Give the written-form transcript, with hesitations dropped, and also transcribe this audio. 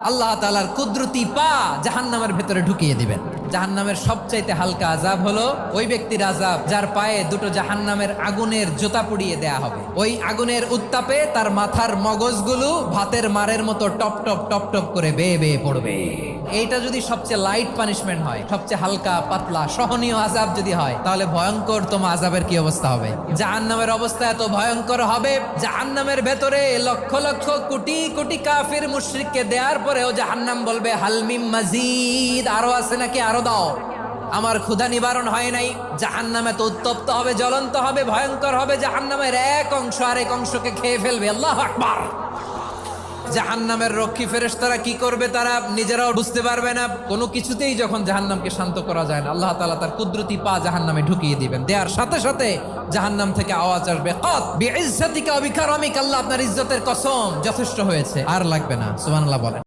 আল্লাহ তাআলার কুদরতি পা জাহান্নামের ভেতরে ঢুকিয়ে দিবেন। জাহান্নামের সবচাইতে হালকা আযাব হলো ওই ব্যক্তির আযাব যার পায়ে দুটো জাহান্নামের আগুনের জুতা পুড়িয়ে দেয়া হবে। ওই আগুনের উত্তাপে তার মাথার মগজগুলো ভাতের মারের মতো টপ টপ টপ টপ করে বেয়ে বেয়ে পড়বে। এইটা যদি সবচেয়ে লাইট পানিশমেন্ট হয়, সবচেয়ে হালকা পাতলা সহনীয় আযাব যদি হয়, তাহলে ভয়ঙ্কর তোমার আযাবের কি অবস্থা হবে? জাহান্নামের অবস্থা এত ভয়ঙ্কর হবে, জাহান্নামের ভেতরে লক্ষ লক্ষ কোটি কোটি কাফির মুশরিককে দেওয়ার পরেও জাহান্নাম বলবে হালমিম মাজিদ, আরো আছে নাকি, আরো দাও, আমার ক্ষুধা নিবারণ হয় নাই। জাহান্নামে তো উত্তপ্ত হবে, জ্বলন্ত হবে, ভয়ঙ্কর হবে। জাহান্নামের এক অংশ আরেক অংশকে খেয়ে ফেলবে। আল্লাহু আকবার। জাহান্নামের রক্ষী ফেরেশতারা কি করবে তারা নিজেরাও বুঝতে পারবে না। কোনো কিছুতেই যখন জাহান্নামকে শান্ত করা যায় না, আল্লাহ তাআলা তার কুদরতি পা জাহান্নামে ঢুকিয়ে দিবেন। দেওয়ার সাথে সাথে জাহান্নাম থেকে আওয়াজ আসবে, কাত বিইজ্জাতিকা ওয়া বিকারামিকা, আল্লাহ আপনার ইজ্জতের কসম, যথেষ্ট হয়েছে, আর লাগবে না। সুবহানাল্লাহ বলেন।